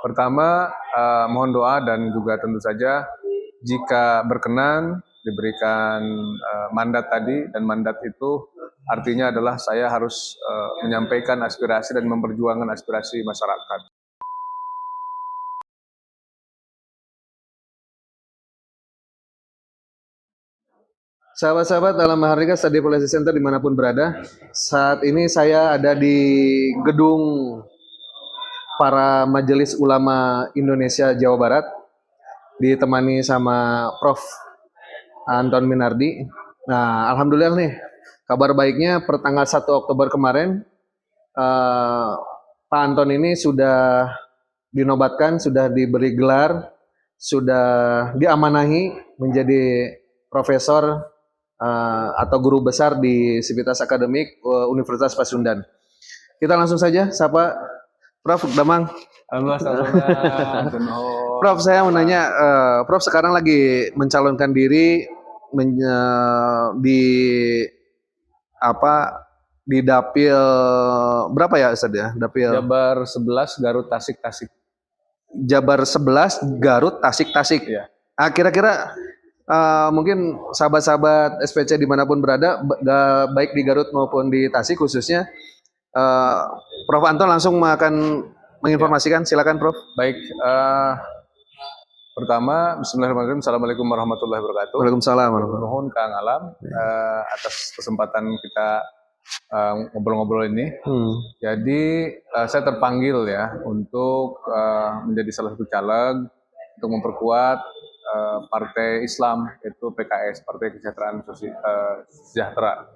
Pertama, mohon doa dan juga tentu saja jika berkenan diberikan mandat tadi, dan mandat itu artinya adalah saya harus menyampaikan aspirasi dan memperjuangkan aspirasi masyarakat. Sahabat-sahabat dalam Mahardika Study Policy Center dimanapun berada, saat ini saya ada di gedung para Majelis Ulama Indonesia Jawa Barat, ditemani sama Prof. Anton Minardi. Nah, alhamdulillah nih, kabar baiknya per tanggal 1 Oktober kemarin, Pak Anton ini sudah dinobatkan, sudah diberi gelar, sudah diamanahi menjadi profesor atau guru besar di Sivitas Akademik Universitas Pasundan. Kita langsung saja sapa Prof. Damang. Prof, saya mau nanya, Prof sekarang lagi mencalonkan diri di di Dapil berapa ya Ustaz ya? Dapil Jabar 11 Garut Tasik. Jabar 11 Garut Tasik. Ya. Kira-kira mungkin sahabat-sahabat SPC dimanapun berada, baik di Garut maupun di Tasik khususnya, Prof Anton langsung akan menginformasikan. Silakan Prof. Baik, pertama Bismillahirrahmanirrahim. Assalamualaikum warahmatullahi wabarakatuh. Waalaikumsalam. Mohon Kang Alam atas kesempatan kita ngobrol-ngobrol ini. Jadi saya terpanggil ya untuk menjadi salah satu caleg untuk memperkuat Partai Islam, yaitu PKS, Partai Kesejahteraan Sejahtera.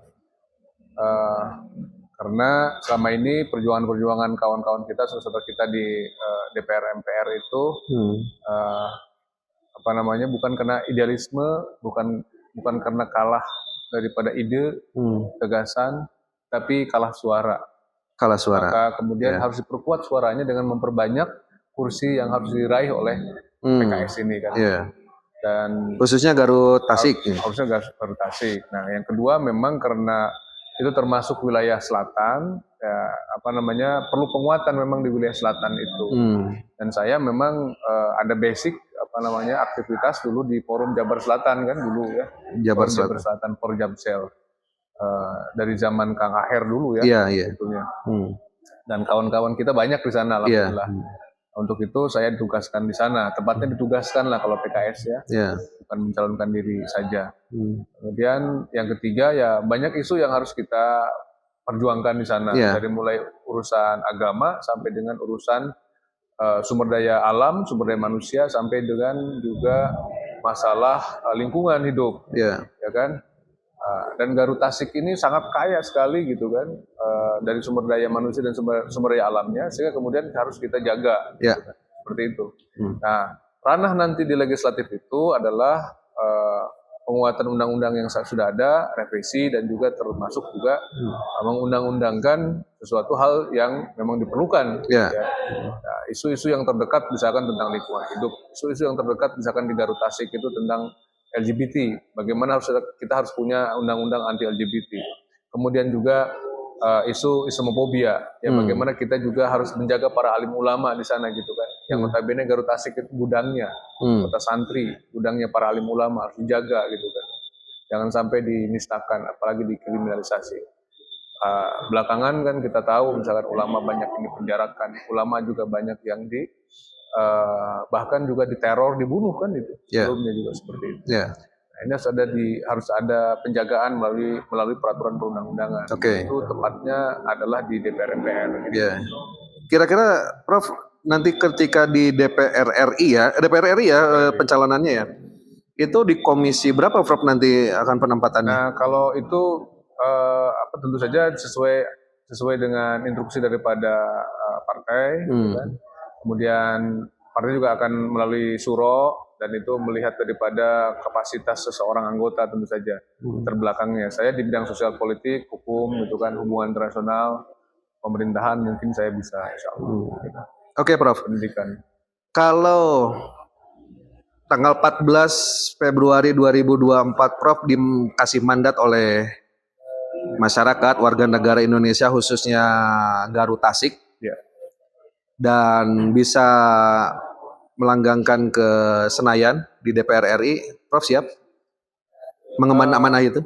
Karena selama ini perjuangan kawan-kawan kita, saudara kita di DPR MPR itu bukan karena idealisme, bukan karena kalah daripada ide, gagasan, tapi kalah suara. Maka kemudian harus diperkuat suaranya dengan memperbanyak kursi yang harus diraih oleh PKS ini kan. Dan khususnya Garut Tasik. Harusnya Garut Tasik. Nah, yang kedua memang karena itu termasuk wilayah selatan, ya, perlu penguatan memang di wilayah selatan itu. Dan saya memang ada basic aktivitas dulu di Forum Jabar Selatan kan dulu ya. Jabar Selatan Porjamsel. Dari zaman Kang Aher dulu ya. Iya. Dan kawan-kawan kita banyak di sana alhamdulillah. Untuk itu saya ditugaskan di sana, tepatnya ditugaskan lah kalau PKS ya, bukan mencalonkan diri saja. Kemudian yang ketiga ya banyak isu yang harus kita perjuangkan di sana, dari mulai urusan agama sampai dengan urusan sumber daya alam, sumber daya manusia, sampai dengan juga masalah lingkungan hidup, ya kan. Dan Garut Tasik ini sangat kaya sekali gitu kan, dari sumber daya manusia dan sumber daya alamnya, sehingga kemudian harus kita jaga, gitu kan. Seperti itu. Nah, ranah nanti di legislatif itu adalah penguatan undang-undang yang sudah ada, revisi, dan juga termasuk juga mengundang-undangkan sesuatu hal yang memang diperlukan. Nah, isu-isu yang terdekat misalkan tentang lingkungan hidup, isu-isu yang terdekat misalkan di Garut Tasik itu tentang LGBT, bagaimana kita harus punya undang-undang anti LGBT. Kemudian juga isu Islamofobia, ya bagaimana kita juga harus menjaga para alim ulama di sana gitu kan. Yang notabene Garut Tasik itu gudangnya, kota santri, gudangnya para alim ulama harus dijaga gitu kan. Jangan sampai dinistakan, apalagi dikriminalisasi. Belakangan kan kita tahu misalkan ulama banyak yang dipenjarakan, ulama juga banyak yang bahkan juga diteror, dibunuh kan itu. Sebelumnya juga seperti itu. Nah, ini harus ada penjagaan melalui peraturan perundang-undangan. Itu tepatnya adalah di DPR MPR. Gitu. Kira-kira Prof nanti ketika di DPR RI ya, pencalonannya ya, itu di komisi berapa Prof nanti akan penempatannya? Nah kalau itu tentu saja sesuai dengan instruksi daripada partai, gitu kan. Kemudian partai juga akan melalui suro, dan itu melihat daripada kapasitas seseorang anggota tentu saja terbelakangnya. Saya di bidang sosial politik, hukum, gitu kan, hubungan internasional, pemerintahan mungkin saya bisa, insya Allah. Oke, Prof. Pendidikan. Kalau tanggal 14 Februari 2024 Prof dikasih mandat oleh masyarakat warga negara Indonesia khususnya Garut Tasik dan bisa melanggengkan ke Senayan di DPR RI, Prof siap mengemban amanah itu?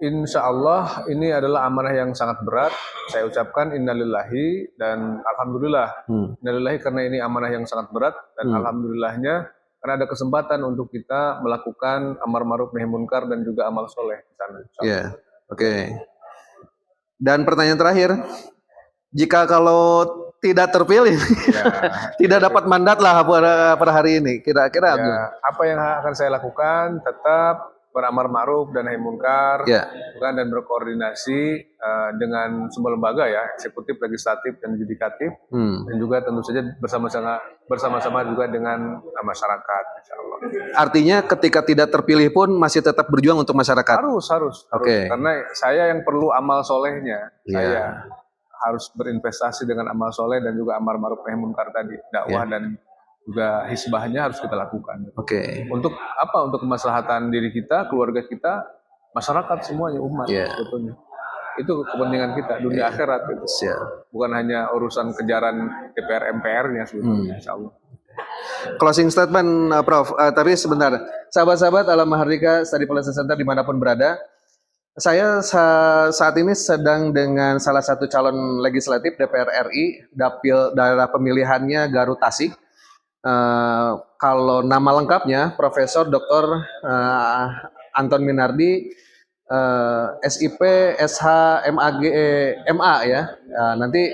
Insya Allah ini adalah amanah yang sangat berat. Saya ucapkan innalillahi dan alhamdulillah. Innalillahi karena ini amanah yang sangat berat dan alhamdulillahnya karena ada kesempatan untuk kita melakukan amar ma'ruf nahi munkar dan juga amal soleh di sana. Iya, oke. Dan pertanyaan terakhir, jika kalau tidak terpilih, tidak dapat mandat lah pada hari ini, kira-kira apa yang akan saya lakukan? Tetap beramar ma'ruf dan nahi munkar, dan berkoordinasi dengan semua lembaga ya, eksekutif, legislatif, dan yudikatif, dan juga tentu saja bersama-sama juga dengan masyarakat, insya Allah. Artinya ketika tidak terpilih pun masih tetap berjuang untuk masyarakat? Harus. Karena saya yang perlu amal solehnya, saya harus berinvestasi dengan amal soleh dan juga amar ma'ruf nahi munkar tadi, dakwah dan juga hisbahnya harus kita lakukan. Untuk apa? Untuk kemaslahatan diri kita, keluarga kita, masyarakat semuanya, umat sebetulnya. Itu kepentingan kita dunia akhirat itu. Bukan hanya urusan kejaran DPR MPR-nya sebetulnya, insyaallah. Closing statement, Prof. Tapi sebentar, sahabat-sahabat Alam Mahardika Study Policy Center dimanapun berada, saya saat ini sedang dengan salah satu calon legislatif DPR RI, dapil daerah pemilihannya Garut Tasik. Kalau nama lengkapnya Profesor Dr. Anton Minardi, SIP, SH, MAG, MA ya. Nanti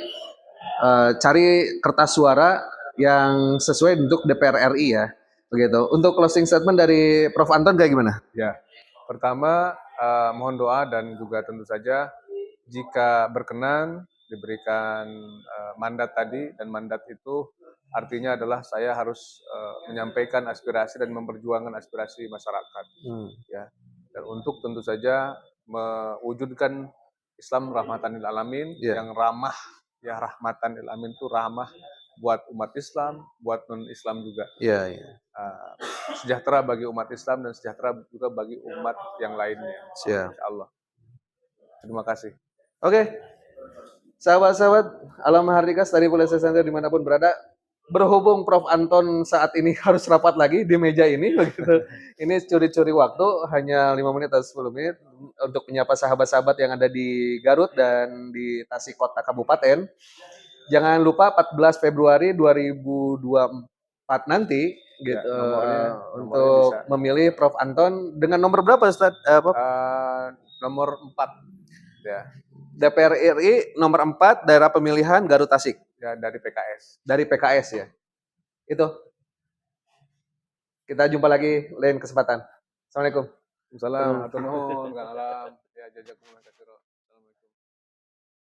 cari kertas suara yang sesuai untuk DPR RI ya. Begitu. Untuk closing statement dari Prof Anton kayak gimana? Ya. Pertama, mohon doa dan juga tentu saja jika berkenan diberikan mandat tadi, dan mandat itu artinya adalah saya harus menyampaikan aspirasi dan memperjuangkan aspirasi masyarakat, ya. Dan untuk tentu saja mewujudkan Islam rahmatan lil alamin yang ramah, ya, rahmatan lil alamin itu ramah buat umat Islam, buat non Islam juga. Sejahtera bagi umat Islam dan sejahtera juga bagi umat yang lainnya. Insya Allah. Terima kasih. Oke. Sahabat-sahabat Alam Mahardika Study Policy Center dimanapun berada, berhubung Prof Anton saat ini harus rapat lagi di meja ini, begitu. Ini curi-curi waktu, hanya 5 menit atau 10 menit untuk menyapa sahabat-sahabat yang ada di Garut dan di Tasik Kota Kabupaten. Jangan lupa 14 Februari 2024 nanti gitu untuk memilih Prof Anton dengan nomor berapa, Ustaz? Nomor 4 ya. DPR RI nomor 4 daerah pemilihan Garut Tasik. Ya, dari PKS. Dari PKS ya. Itu. Kita jumpa lagi lain kesempatan. Assalamualaikum. Assalamualaikum. Ya, jazakumullah khairan.